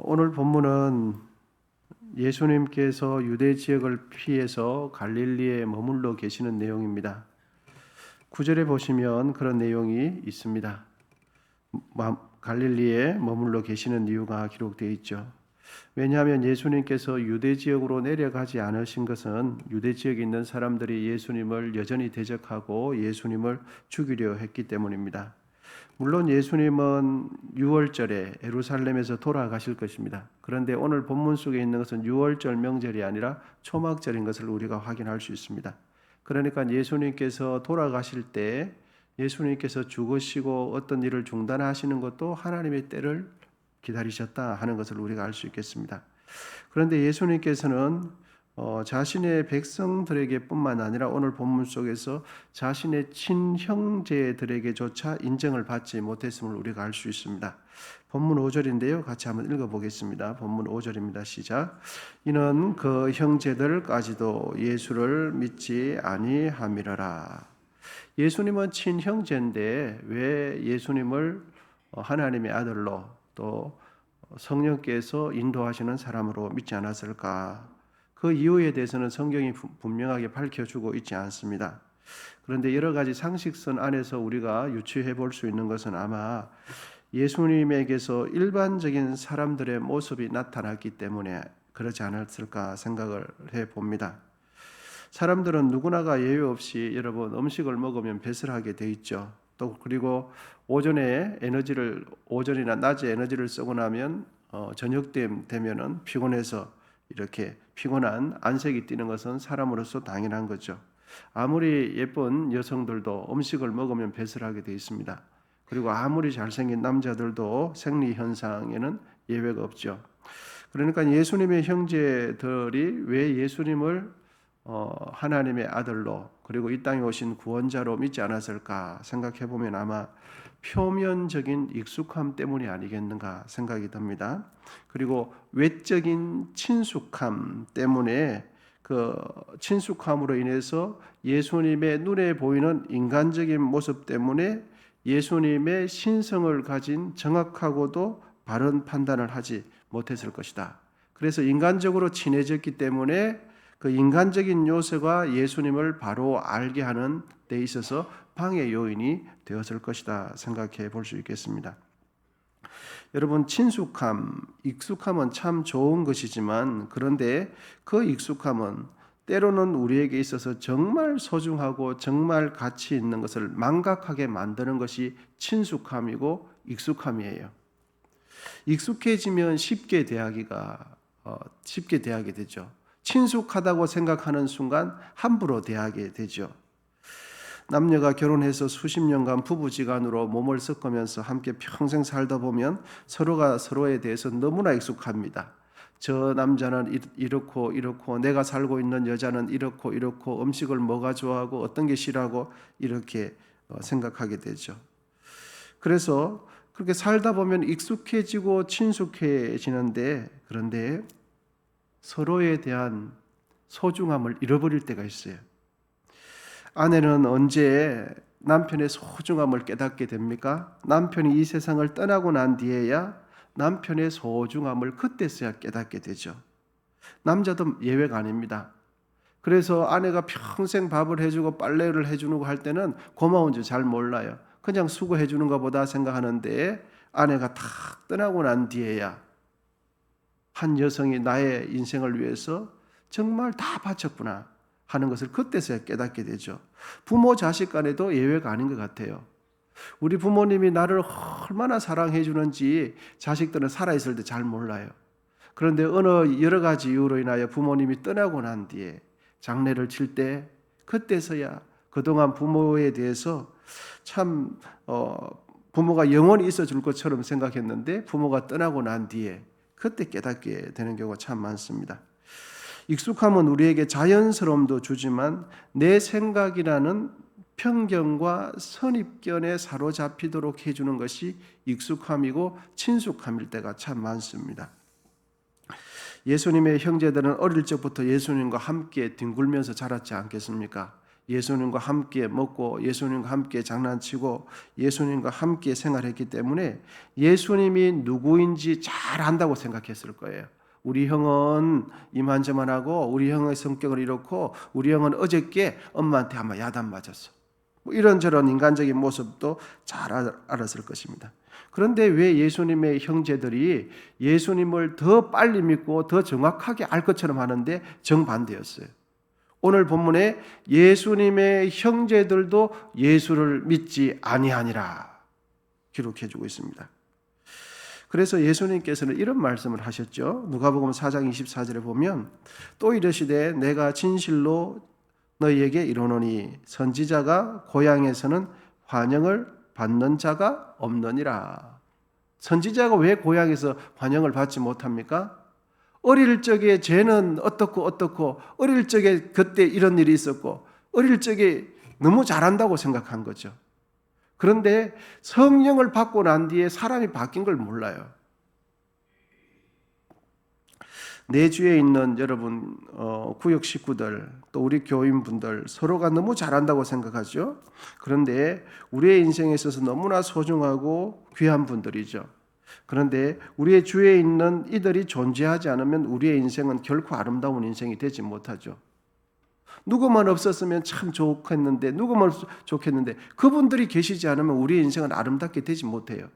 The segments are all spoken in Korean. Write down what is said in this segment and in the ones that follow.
오늘 본문은 예수님께서 유대 지역을 피해서 갈릴리에 머물러 계시는 내용입니다. 9절에 보시면 그런 내용이 있습니다. 갈릴리에 머물러 계시는 이유가 기록되어 있죠. 왜냐하면 예수님께서 유대 지역으로 내려가지 않으신 것은 유대 지역에 있는 사람들이 예수님을 여전히 대적하고 예수님을 죽이려 했기 때문입니다. 물론 예수님은 6월절에 예루살렘에서 돌아가실 것입니다. 그런데 오늘 본문 속에 있는 것은 6월절 명절이 아니라 초막절인 것을 우리가 확인할 수 있습니다. 그러니까 예수님께서 돌아가실 때 예수님께서 죽으시고 어떤 일을 중단하시는 것도 하나님의 때를 기다리셨다 하는 것을 우리가 알 수 있겠습니다. 그런데 예수님께서는 자신의 백성들에게 뿐만 아니라 오늘 본문 속에서 자신의 친형제들에게조차 인정을 받지 못했음을 우리가 알 수 있습니다. 본문 5절인데요. 같이 한번 읽어보겠습니다. 본문 5절입니다. 시작. 이는 그 형제들까지도 예수를 믿지 아니함이러라. 예수님은 친형제인데 왜 예수님을 하나님의 아들로 또 성령께서 인도하시는 사람으로 믿지 않았을까? 그 이유에 대해서는 성경이 분명하게 밝혀주고 있지 않습니다. 그런데 여러 가지 상식선 안에서 우리가 유추해 볼 수 있는 것은 아마 예수님에게서 일반적인 사람들의 모습이 나타났기 때문에 그렇지 않았을까 생각을 해 봅니다. 사람들은 누구나가 예외 없이 여러분 음식을 먹으면 배설을 하게 돼 있죠. 또 그리고 오전이나 낮에 에너지를 쓰고 나면 저녁 되면은 피곤해서 이렇게 피곤한 안색이 띠는 것은 사람으로서 당연한 거죠. 아무리 예쁜 여성들도 음식을 먹으면 배설하게 돼 있습니다. 그리고 아무리 잘생긴 남자들도 생리 현상에는 예외가 없죠. 그러니까 예수님의 형제들이 왜 예수님을 하나님의 아들로 그리고 이 땅에 오신 구원자로 믿지 않았을까 생각해 보면 아마 표면적인 익숙함 때문이 아니겠는가 생각이 듭니다. 그리고 외적인 친숙함 때문에 그 친숙함으로 인해서 예수님의 눈에 보이는 인간적인 모습 때문에 예수님의 신성을 가진 정확하고도 바른 판단을 하지 못했을 것이다. 그래서 인간적으로 친해졌기 때문에 그 인간적인 요소가 예수님을 바로 알게 하는 데 있어서 방해 요인이 되었을 것이다 생각해 볼 수 있겠습니다. 여러분 친숙함, 익숙함은 참 좋은 것이지만 그런데 그 익숙함은 때로는 우리에게 있어서 정말 소중하고 정말 가치 있는 것을 망각하게 만드는 것이 친숙함이고 익숙함이에요. 익숙해지면 쉽게 대하게 되죠. 친숙하다고 생각하는 순간 함부로 대하게 되죠. 남녀가 결혼해서 수십 년간 부부지간으로 몸을 섞으면서 함께 평생 살다 보면 서로가 서로에 대해서 너무나 익숙합니다. 저 남자는 이렇고 내가 살고 있는 여자는 이렇고 음식을 뭐가 좋아하고 어떤 게 싫어하고 이렇게 생각하게 되죠. 그래서 그렇게 살다 보면 익숙해지고 친숙해지는데 그런데 서로에 대한 소중함을 잃어버릴 때가 있어요. 아내는 언제 남편의 소중함을 깨닫게 됩니까? 남편이 이 세상을 떠나고 난 뒤에야 남편의 소중함을 그때서야 깨닫게 되죠. 남자도 예외가 아닙니다. 그래서 아내가 평생 밥을 해주고 빨래를 해주는 거 할 때는 고마운 줄 잘 몰라요. 그냥 수고해 주는 것보다 생각하는데 아내가 다 떠나고 난 뒤에야 한 여성이 나의 인생을 위해서 정말 다 바쳤구나 하는 것을 그때서야 깨닫게 되죠. 부모 자식 간에도 예외가 아닌 것 같아요. 우리 부모님이 나를 얼마나 사랑해 주는지 자식들은 살아있을 때 잘 몰라요. 그런데 어느 여러 가지 이유로 인하여 부모님이 떠나고 난 뒤에 장례를 칠 때 그때서야 그동안 부모에 대해서 참 부모가 영원히 있어 줄 것처럼 생각했는데 부모가 떠나고 난 뒤에 그때 깨닫게 되는 경우가 참 많습니다. 익숙함은 우리에게 자연스러움도 주지만 내 생각이라는 편견과 선입견에 사로잡히도록 해주는 것이 익숙함이고 친숙함일 때가 참 많습니다. 예수님의 형제들은 어릴 적부터 예수님과 함께 뒹굴면서 자랐지 않겠습니까? 예수님과 함께 먹고 예수님과 함께 장난치고 예수님과 함께 생활했기 때문에 예수님이 누구인지 잘 안다고 생각했을 거예요. 우리 형은 이만저만하고 우리 형의 성격을 이렇고 우리 형은 어저께 엄마한테 아마 야단 맞았어. 뭐 이런저런 인간적인 모습도 잘 알았을 것입니다. 그런데 왜 예수님의 형제들이 예수님을 더 빨리 믿고 더 정확하게 알 것처럼 하는데 정반대였어요. 오늘 본문에 예수님의 형제들도 예수를 믿지 아니하니라 기록해주고 있습니다. 그래서 예수님께서는 이런 말씀을 하셨죠. 누가복음 4장 24절에 보면 또 이르시되 내가 진실로 너희에게 이르노니 선지자가 고향에서는 환영을 받는 자가 없느니라. 선지자가 왜 고향에서 환영을 받지 못합니까? 어릴 적에 쟤는 어떻고 어릴 적에 그때 이런 일이 있었고 어릴 적에 너무 잘한다고 생각한 거죠. 그런데 성령을 받고 난 뒤에 사람이 바뀐 걸 몰라요. 내 주위에 있는 여러분 구역 식구들 또 우리 교인분들 서로가 너무 잘한다고 생각하죠. 그런데 우리의 인생에 있어서 너무나 소중하고 귀한 분들이죠. 그런데 우리의 주위에 있는 이들이 존재하지 않으면 우리의 인생은 결코 아름다운 인생이 되지 못하죠. 누구만 없었으면 참 좋겠는데 누구만 좋겠는데 그분들이 계시지 않으면 우리의 인생은 아름답게 되지 못해요.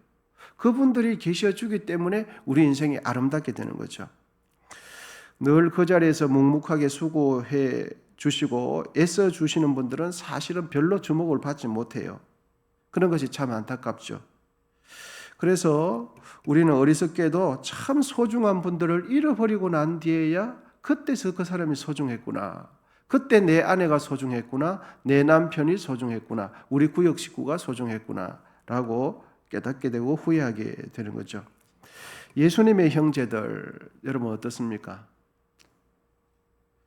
그분들이 계셔주기 때문에 우리 인생이 아름답게 되는 거죠. 늘 그 자리에서 묵묵하게 수고해 주시고 애써 주시는 분들은 사실은 별로 주목을 받지 못해요. 그런 것이 참 안타깝죠. 그래서 우리는 어리석게도 참 소중한 분들을 잃어버리고 난 뒤에야 그때서 그 사람이 소중했구나. 그때 내 아내가 소중했구나. 내 남편이 소중했구나. 우리 구역 식구가 소중했구나. 라고 깨닫게 되고 후회하게 되는 거죠. 예수님의 형제들 여러분 어떻습니까?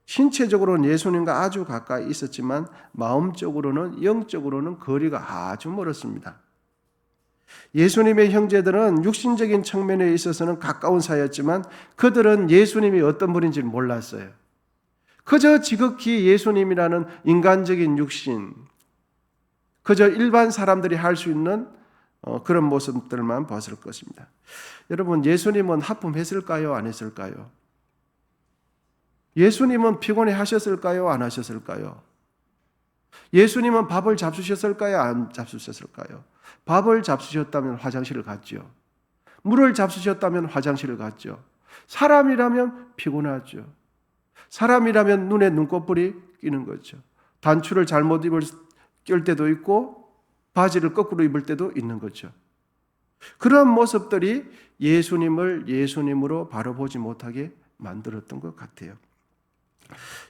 신체적으로는 예수님과 아주 가까이 있었지만 마음적으로는 영적으로는 거리가 아주 멀었습니다. 예수님의 형제들은 육신적인 측면에 있어서는 가까운 사이였지만 그들은 예수님이 어떤 분인지 몰랐어요. 그저 지극히 예수님이라는 인간적인 육신, 그저 일반 사람들이 할 수 있는 그런 모습들만 봤을 것입니다. 여러분, 예수님은 하품했을까요? 안 했을까요? 예수님은 피곤해 하셨을까요? 안 하셨을까요? 예수님은 밥을 잡수셨을까요? 안 잡수셨을까요? 밥을 잡수셨다면 화장실을 갔죠. 물을 잡수셨다면 화장실을 갔죠. 사람이라면 피곤하죠. 사람이라면 눈에 눈꺼풀이 끼는 거죠. 단추를 잘못 낄 때도 있고 바지를 거꾸로 입을 때도 있는 거죠. 그런 모습들이 예수님을 예수님으로 바로 보지 못하게 만들었던 것 같아요.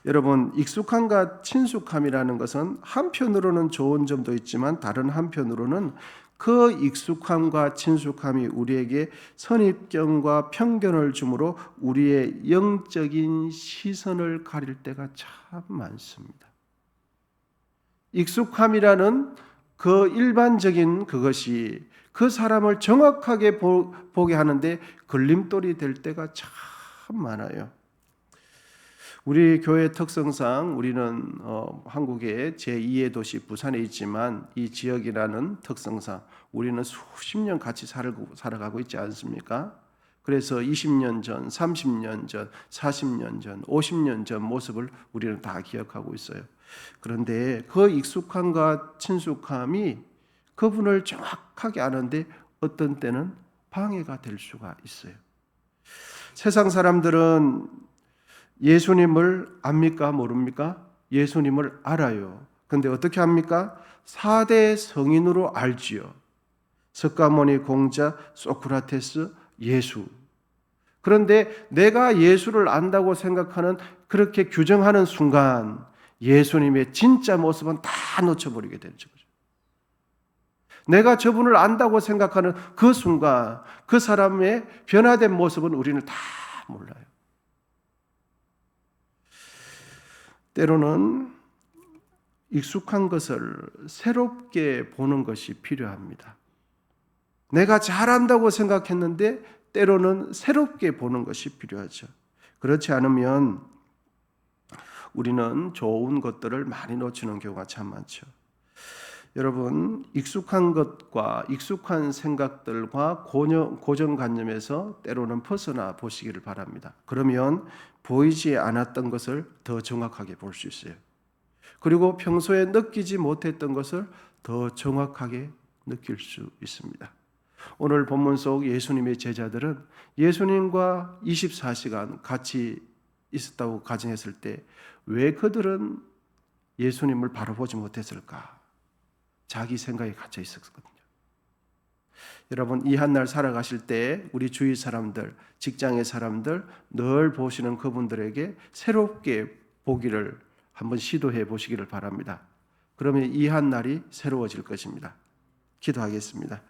여러분, 익숙함과 친숙함이라는 것은 한편으로는 좋은 점도 있지만 다른 한편으로는 그 익숙함과 친숙함이 우리에게 선입견과 편견을 주므로 우리의 영적인 시선을 가릴 때가 참 많습니다. 익숙함이라는 그 일반적인 그것이 그 사람을 정확하게 보게 하는데 걸림돌이 될 때가 참 많아요. 우리 교회 특성상 우리는 한국의 제2의 도시 부산에 있지만 이 지역이라는 특성상 우리는 수십 년 같이 살아가고 있지 않습니까? 그래서 20년 전, 30년 전, 40년 전, 50년 전 모습을 우리는 다 기억하고 있어요. 그런데 그 익숙함과 친숙함이 그분을 정확하게 아는데 어떤 때는 방해가 될 수가 있어요. 세상 사람들은 예수님을 압니까? 모릅니까? 예수님을 알아요. 그런데 어떻게 합니까? 4대 성인으로 알지요. 석가모니, 공자, 소크라테스, 예수. 그런데 내가 예수를 안다고 생각하는 그렇게 규정하는 순간 예수님의 진짜 모습은 다 놓쳐버리게 되는 거죠. 내가 저분을 안다고 생각하는 그 순간 그 사람의 변화된 모습은 우리는 다 몰라요. 때로는 익숙한 것을 새롭게 보는 것이 필요합니다. 내가 잘한다고 생각했는데 때로는 새롭게 보는 것이 필요하죠. 그렇지 않으면 우리는 좋은 것들을 많이 놓치는 경우가 참 많죠. 여러분, 익숙한 것과 익숙한 생각들과 고정관념에서 때로는 벗어나 보시기를 바랍니다. 그러면 보이지 않았던 것을 더 정확하게 볼 수 있어요. 그리고 평소에 느끼지 못했던 것을 더 정확하게 느낄 수 있습니다. 오늘 본문 속 예수님의 제자들은 예수님과 24시간 같이 있었다고 가정했을 때 왜 그들은 예수님을 바로 보지 못했을까? 자기 생각에 갇혀 있었거든요. 여러분, 이 한 날 살아가실 때 우리 주위 사람들, 직장의 사람들, 늘 보시는 그분들에게 새롭게 보기를 한번 시도해 보시기를 바랍니다. 그러면 이 한 날이 새로워질 것입니다. 기도하겠습니다.